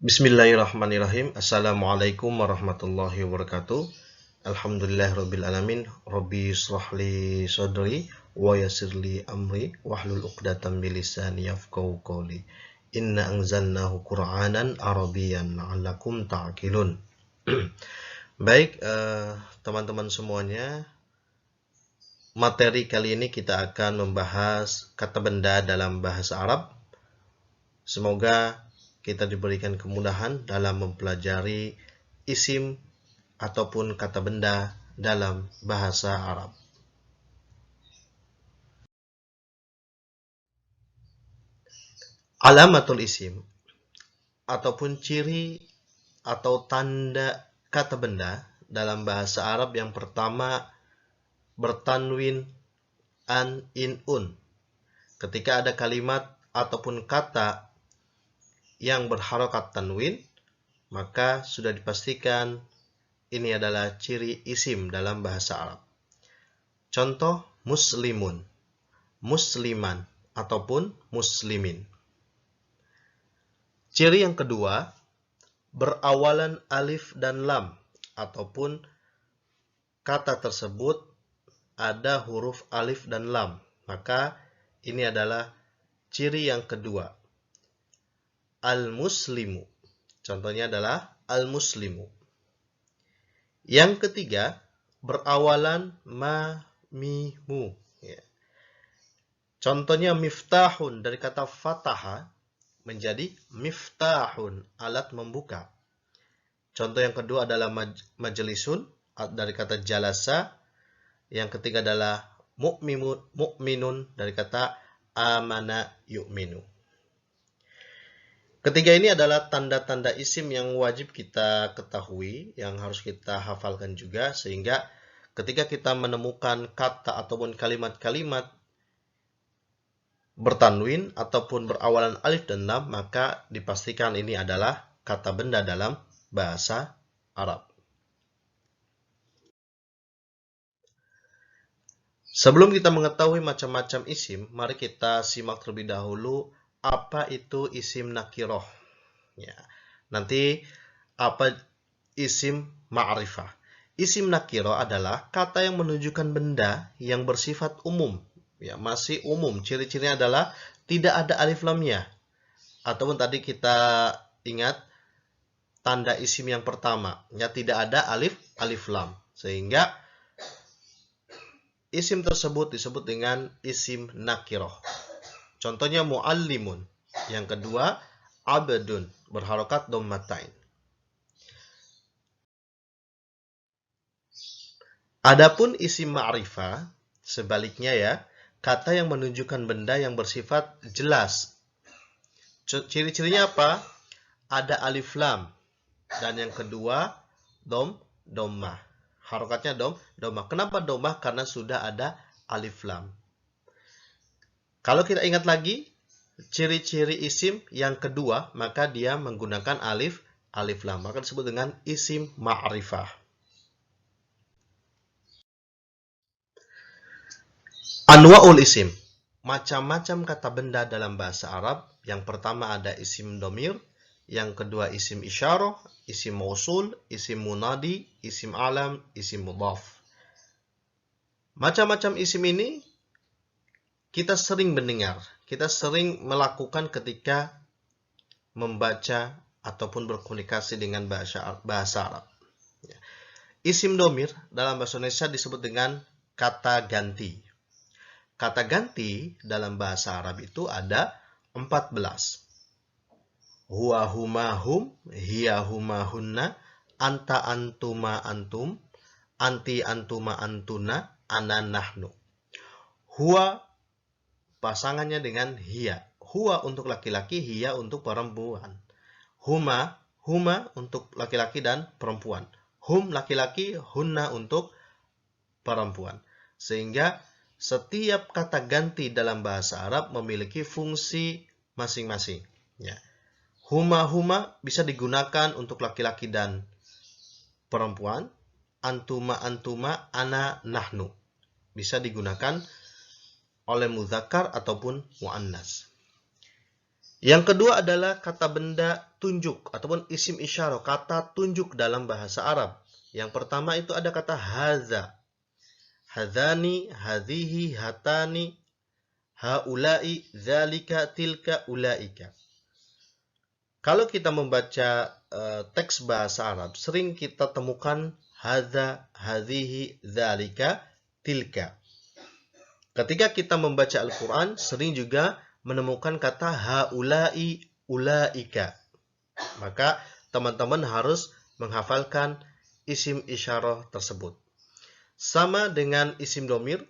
Bismillahirrahmanirrahim. Assalamualaikum warahmatullahi wabarakatuh. Alhamdulillahirabbil alamin. Rabbi shrahli sadri wa yassirli amri wahlul 'uqdatam min lisani yafqahu qawli. Inna anzalnahu Qur'anan Arabiyyan la'allakum ta'qilun. Baik, teman-teman semuanya, materi kali ini kita akan membahas kata benda dalam bahasa Arab. Semoga kita diberikan kemudahan dalam mempelajari isim ataupun kata benda dalam bahasa Arab. Alamatul isim ataupun ciri atau tanda kata benda dalam bahasa Arab yang pertama bertanwin an, in, un. Ketika ada kalimat ataupun kata yang berharokat tanwin, maka sudah dipastikan ini adalah ciri isim dalam bahasa Arab. Contoh, muslimun, musliman, ataupun muslimin. Ciri yang kedua, berawalan alif dan lam, ataupun kata tersebut ada huruf alif dan lam. Maka ini adalah ciri yang kedua. Al-muslimu. Contohnya adalah al-muslimu. Yang ketiga, berawalan ma, mi, mu. Ya. Contohnya miftahun dari kata fataha menjadi miftahun, alat membuka. Contoh yang kedua adalah majlisun dari kata jalasa. Yang ketiga adalah mu'minun dari kata amana yu'minu. Ketiga ini adalah tanda-tanda isim yang wajib kita ketahui, yang harus kita hafalkan juga, sehingga ketika kita menemukan kata ataupun kalimat-kalimat bertanwin ataupun berawalan alif dan lam, maka dipastikan ini adalah kata benda dalam bahasa Arab. Sebelum kita mengetahui macam-macam isim, mari kita simak terlebih dahulu apa itu isim nakiroh. Ya. Nanti apa isim ma'rifah. Isim nakiroh adalah kata yang menunjukkan benda yang bersifat umum. Ya, masih umum. Ciri-cirinya adalah tidak ada alif lamnya. Ataupun tadi kita ingat tanda isim yang pertama, ya tidak ada alif lam. Sehingga isim tersebut disebut dengan isim nakiroh. Contohnya muallimun. Yang kedua, abdun, berharokat dhammatain. Adapun isim ma'rifah, sebaliknya ya, kata yang menunjukkan benda yang bersifat jelas. Ciri-cirinya apa? Ada alif lam. Dan yang kedua, dhammah. Harokatnya dhammah. Kenapa dhammah? Karena sudah ada alif lam. Kalau kita ingat lagi, ciri-ciri isim yang kedua, maka dia menggunakan alif lam. Maka disebut dengan isim ma'rifah. Anwa'ul isim. Macam-macam kata benda dalam bahasa Arab. Yang pertama ada isim domir. Yang kedua isim isyarah, isim mausul, isim munadi, isim alam, isim mudhaf. Macam-macam isim ini kita sering mendengar, kita sering melakukan ketika membaca ataupun berkomunikasi dengan bahasa Arab. Isim domir dalam bahasa Indonesia disebut dengan kata ganti. Kata ganti dalam bahasa Arab itu ada 14. Huwa huma hum, hiya huma hunna, anta antuma antum, anti antuma antuna, ana nahnu. Huwa pasangannya dengan hiya. Huwa untuk laki-laki, hiya untuk perempuan. Huma untuk laki-laki dan perempuan. Hum laki-laki, hunna untuk perempuan. Sehingga setiap kata ganti dalam bahasa Arab memiliki fungsi masing-masing. Ya. Huma bisa digunakan untuk laki-laki dan perempuan. Antuma, ana, nahnu. Bisa digunakan oleh mudzakkar ataupun muannas. Yang kedua adalah kata benda tunjuk ataupun isim isyarah, kata tunjuk dalam bahasa Arab. Yang pertama itu ada kata haza, hadani, hadhihi, hatani, haulai, dzalika, tilka, ulaika. Kalau kita membaca teks bahasa Arab, sering kita temukan hadza, hadhihi, dzalika, tilka. Ketika kita membaca Al-Quran, sering juga menemukan kata haulai, ulaika. Maka teman-teman harus menghafalkan isim isyarah tersebut. Sama dengan isim domir,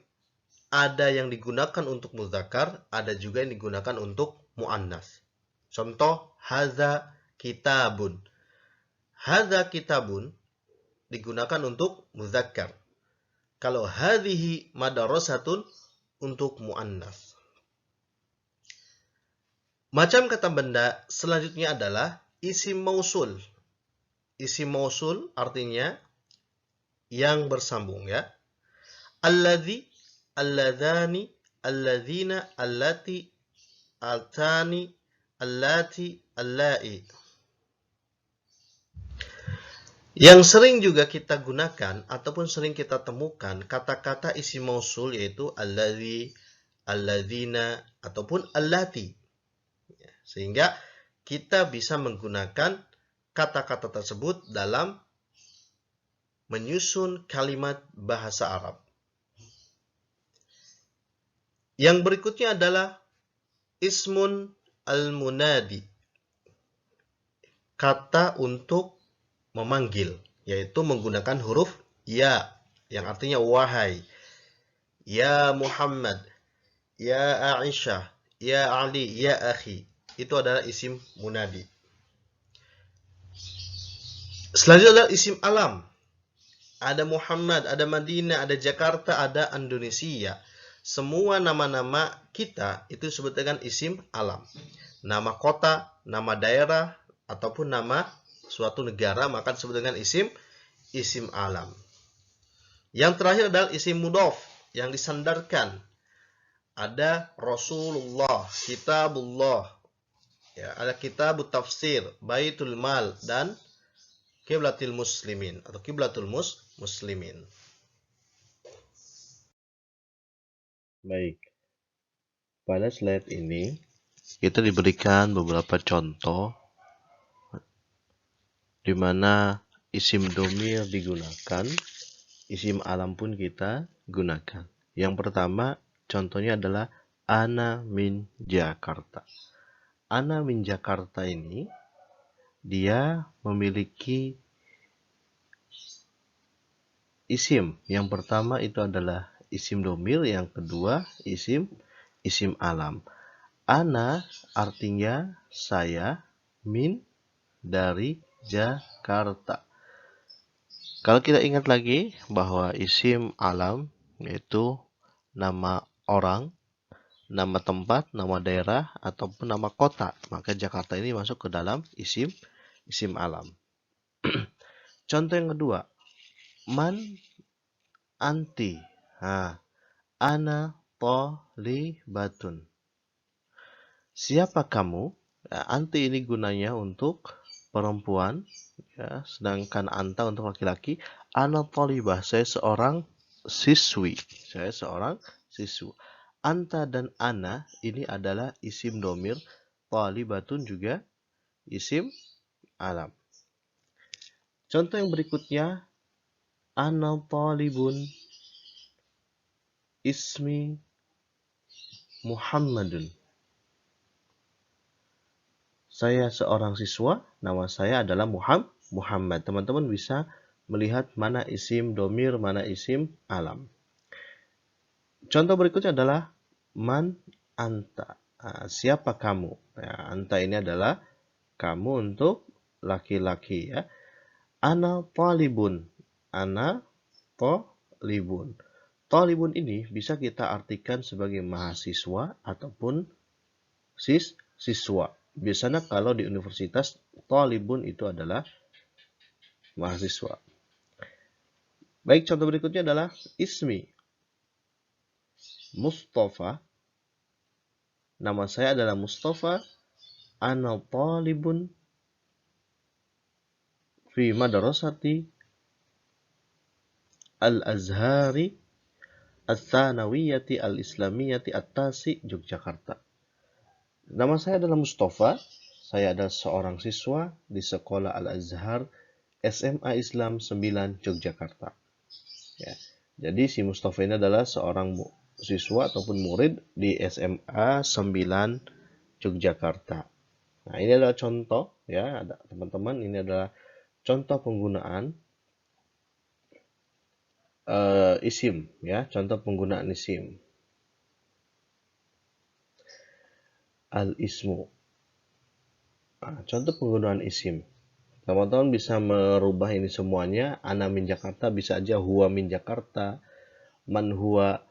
ada yang digunakan untuk muzakkar, ada juga yang digunakan untuk muannas. Contoh, hadza kitabun. Hadza kitabun digunakan untuk muzakkar. Kalau hadhihi madrasatun untuk muannas. Macam kata benda selanjutnya adalah isim mausul. Isim mausul artinya yang bersambung, ya. Alladzi, alladzani, alladzina, allati, altani, allati, allai. Yang sering juga kita gunakan ataupun sering kita temukan kata-kata isim mausul yaitu alladzi, alladzina ataupun allati. Sehingga kita bisa menggunakan kata-kata tersebut dalam menyusun kalimat bahasa Arab. Yang berikutnya adalah ismun al-munadi, kata untuk memanggil, yaitu menggunakan huruf ya, yang artinya wahai, ya Muhammad, ya Aisyah, ya Ali, ya akhi. Itu adalah isim munadi. Selanjutnya adalah isim alam. Ada Muhammad, ada Madinah, ada Jakarta, ada Indonesia. Semua nama-nama kita itu disebut dengan isim alam. Nama kota, nama daerah, ataupun nama suatu negara maka disebut dengan isim alam. Yang terakhir adalah isim mudhof yang disandarkan. Ada Rasulullah, Kitabullah, ya, ada Kitabut Tafsir, Baitul Mal, dan Qiblatul Muslimin atau Qiblatul Muslimin. Baik. Pada slide ini kita diberikan beberapa contoh di mana isim domir digunakan, isim alam pun kita gunakan. Yang pertama, contohnya adalah Ana min Jakarta. Ana min Jakarta ini, dia memiliki isim. Yang pertama itu adalah isim domir, yang kedua isim alam. Ana artinya saya, min dari Jakarta. Kalau kita ingat lagi bahwa isim alam yaitu nama orang, nama tempat, nama daerah, ataupun nama kota, maka Jakarta ini masuk ke dalam isim alam. Contoh yang kedua, man anti. Ana thalibatun. Siapa kamu? Ya, anti ini gunanya untuk perempuan, ya, sedangkan anta untuk laki-laki. Ana thalibah, saya seorang siswi. Anta dan ana ini adalah isim domir, thalibatun juga isim alam. Contoh yang berikutnya, ana thalibun, ismi Muhammadun. Saya seorang siswa, nama saya adalah Muhammad. Teman-teman bisa melihat mana isim domir, mana isim alam. Contoh berikutnya adalah man anta. Siapa kamu? Ya, anta ini adalah kamu untuk laki-laki, ya. Ana talibun. Ana talibun. Talibun ini bisa kita artikan sebagai mahasiswa ataupun siswa. Biasanya kalau di universitas, talibun itu adalah mahasiswa. Baik, contoh berikutnya adalah ismi Mustafa. Nama saya adalah Mustafa. ana talibun fi madrasati al-azhari al-thanawiyati al-islamiyati at-tasi Yogyakarta. Nama saya adalah Mustafa. Saya adalah seorang siswa di Sekolah Al-Azhar SMA Islam 9 Yogyakarta. Ya. Jadi si Mustafa ini adalah seorang siswa ataupun murid di SMA 9 Yogyakarta. Nah, ini adalah contoh ya, ada teman-teman, ini adalah contoh penggunaan isim ya, contoh penggunaan isim. Al-ismu. Nah, contoh penggunaan isim. Teman-teman bisa merubah ini semuanya. Ana min Jakarta bisa aja huwa min Jakarta, man huwa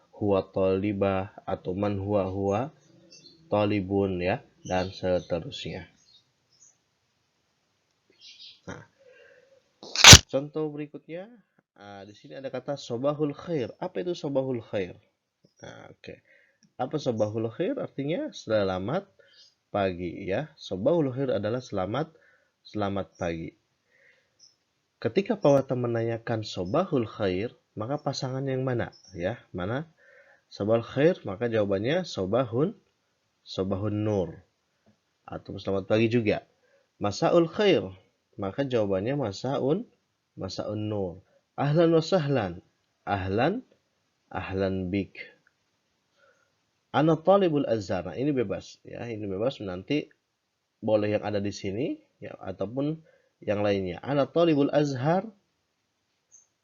talibah, atau man huwa talibun ya, dan seterusnya. Nah, contoh berikutnya, di sini ada kata sobahul khair. Apa itu sobahul khair? Nah, oke. Apa sobahul khair? Artinya selamat pagi ya. Sobahul khair adalah selamat pagi. Ketika Pawata menanyakan sobahul khair, maka pasangan yang mana ya? Mana sobahul khair? Maka jawabannya sobahun nur, atau selamat pagi juga. Masaul khair, maka jawabannya masaun nur. Ahlan wa sahlan, ahlan bik. Ana talibul azhar. Nah, ini bebas ya, ini bebas, nanti boleh yang ada di sini ya ataupun yang lainnya. Ana talibul azhar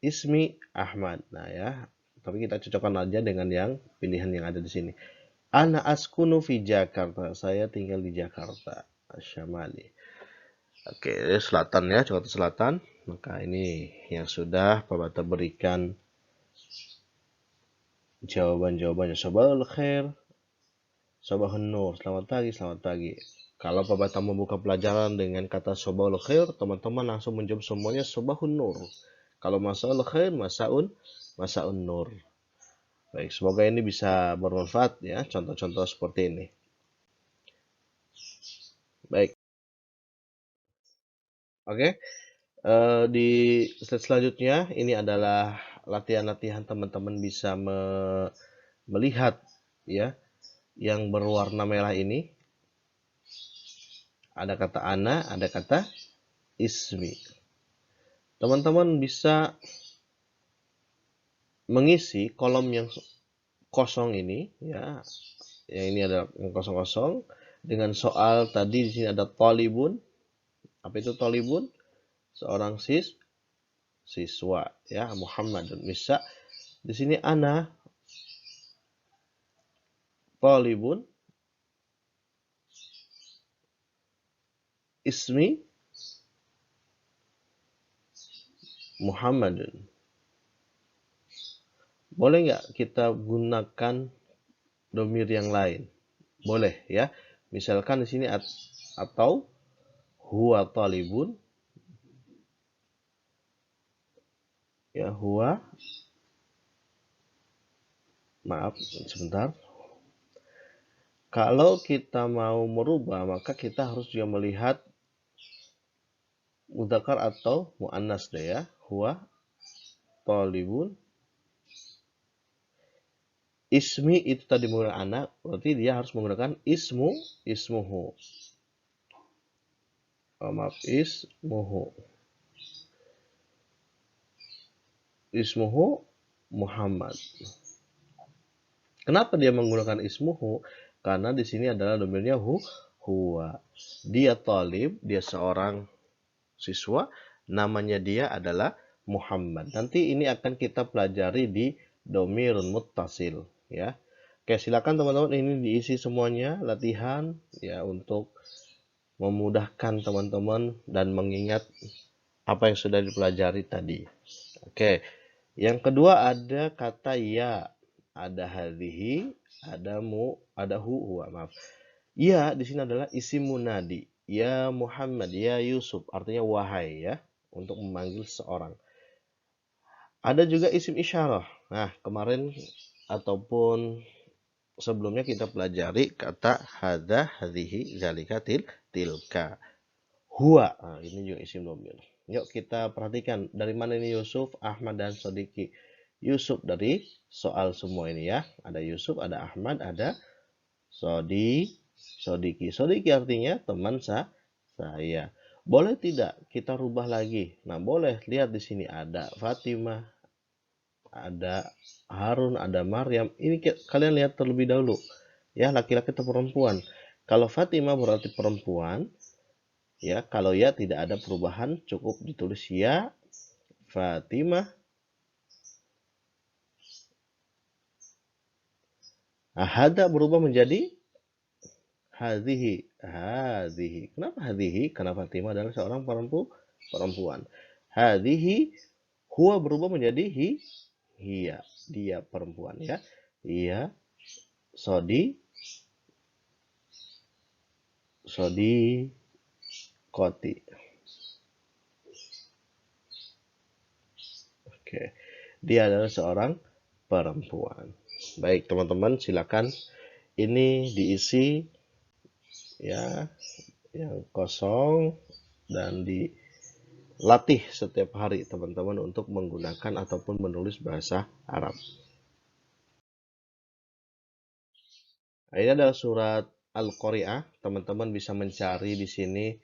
ismi Ahmad. Nah ya, tapi kita cocokkan aja dengan yang pilihan yang ada di sini. Ana askunu fi Jakarta. Saya tinggal di Jakarta. Asyamali. Oke, selatan ya, Jakarta Selatan. Maka ini yang sudah Pak Bata berikan jawaban-jawabannya. Sabahul khair, sabahun nur. Selamat pagi, selamat pagi. Kalau Pak Bata membuka pelajaran dengan kata sabahul khair, teman-teman langsung menjawab semuanya sabahun nur. Kalau masaul khair, masaun nur. Baik, semoga ini bisa bermanfaat ya, contoh-contoh seperti ini. Baik. Oke. Di slide selanjutnya, ini adalah latihan-latihan teman-teman bisa melihat ya, yang berwarna merah ini. Ada kata ana, ada kata ismi. Teman-teman bisa mengisi kolom yang kosong ini ya. Yang ini ada yang kosong-kosong dengan soal tadi. Di sini ada talibun. Apa itu talibun? Seorang siswa ya, Muhammadun. Bisa di sini ana talibun ismi Muhammadun. Boleh nggak kita gunakan domir yang lain? Boleh ya. Misalkan di sini atau huwa talibun ya, huwa, maaf sebentar. Kalau kita mau merubah, maka kita harus juga melihat mudzakkar atau muannas deh ya. Huwa talibun. Ismi itu tadi menggunakan anak, berarti dia harus menggunakan ismuhu. Maaf, ismuhu Muhammad. Kenapa dia menggunakan ismuhu? Karena di sini adalah domirnya huwa. Dia talib, dia seorang siswa, namanya dia adalah Muhammad. Nanti ini akan kita pelajari di domirun muttasil ya. Oke, silakan teman-teman ini diisi semuanya latihan ya, untuk memudahkan teman-teman dan mengingat apa yang sudah dipelajari tadi. Oke. Yang kedua ada kata ya. Ada hadhihi, ada huwa, maaf. Ya di sini adalah isim munadi. Ya Muhammad, ya Yusuf, artinya wahai ya, untuk memanggil seseorang. Ada juga isim isyarah. Nah, kemarin ataupun sebelumnya kita pelajari kata hadza, hadhihi, zalika, tilka. Huwa, nah, ini juga isim dhamir. Yuk kita perhatikan dari mana ini Yusuf, Ahmad, dan Sodiki. Yusuf dari soal semua ini ya. Ada Yusuf, ada Ahmad, ada Sodiki. Sodiki artinya teman saya. Boleh tidak kita rubah lagi? Nah, boleh. Lihat di sini ada Fatimah, ada Harun, ada Maryam. Ini kalian lihat terlebih dahulu. Ya, laki-laki atau perempuan. Kalau Fatimah berarti perempuan, ya. Kalau ya tidak ada perubahan, cukup ditulis ya Fatimah. Nah, hada berubah menjadi hadhihi. Hadhihi. Kenapa hadhihi? Karena Fatimah adalah seorang perempuan. Hadhihi. Huwa berubah menjadi hiya. Dia perempuan ya. Iya. Sodi koti. Oke. Dia adalah seorang perempuan. Baik, teman-teman, silakan ini diisi ya yang kosong dan dilatih setiap hari teman-teman untuk menggunakan ataupun menulis bahasa Arab. Nah, ini adalah surat Al-Qari'ah. Teman-teman bisa mencari di sini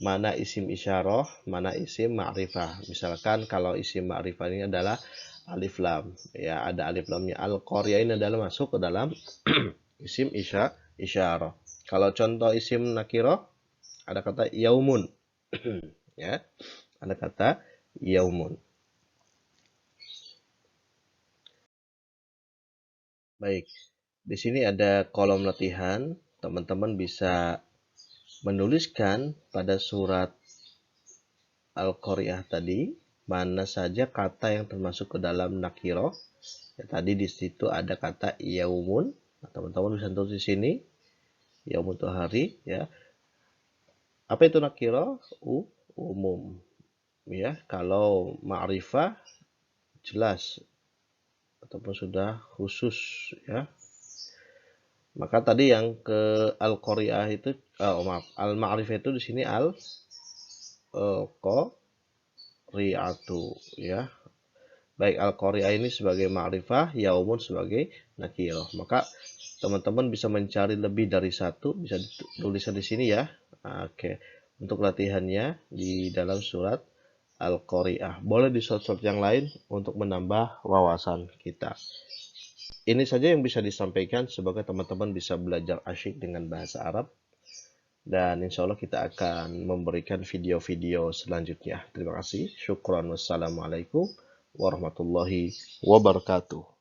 mana isim isyarah, mana isim ma'rifah. Misalkan kalau isim ma'rifah ini adalah alif lam, ya ada alif lamnya. Al-Qari'ah ini adalah masuk ke dalam isim isyarah. Kalau contoh isim nakirah ada kata yaumun. Ya, ada kata yaumun. Baik, di sini ada kolom latihan. Teman-teman bisa menuliskan pada surat Al-Qari'ah tadi mana saja kata yang termasuk ke dalam nakiro. Ya, tadi di situ ada kata yaumun. Nah, teman-teman bisa tulis di sini yaumun itu hari ya. Apa itu nakiro? Umum. Ya, kalau ma'rifah jelas ataupun sudah khusus ya. Maka tadi yang ke Al-Qari'ah itu maaf, Al-Ma'rifah itu di sini Al-Qari'atu ya. Baik, Al-Qari'ah ini sebagai ma'rifah, yaumun sebagai nakirah. Maka teman-teman bisa mencari lebih dari satu, bisa tulisan di sini ya. Oke. Untuk latihannya di dalam surat Al-Qari'ah. Boleh di surat-surat yang lain untuk menambah wawasan kita. Ini saja yang bisa disampaikan semoga teman-teman bisa belajar asyik dengan bahasa Arab. Dan insya Allah kita akan memberikan video-video selanjutnya. Terima kasih. Syukran. Wassalamualaikum warahmatullahi wabarakatuh.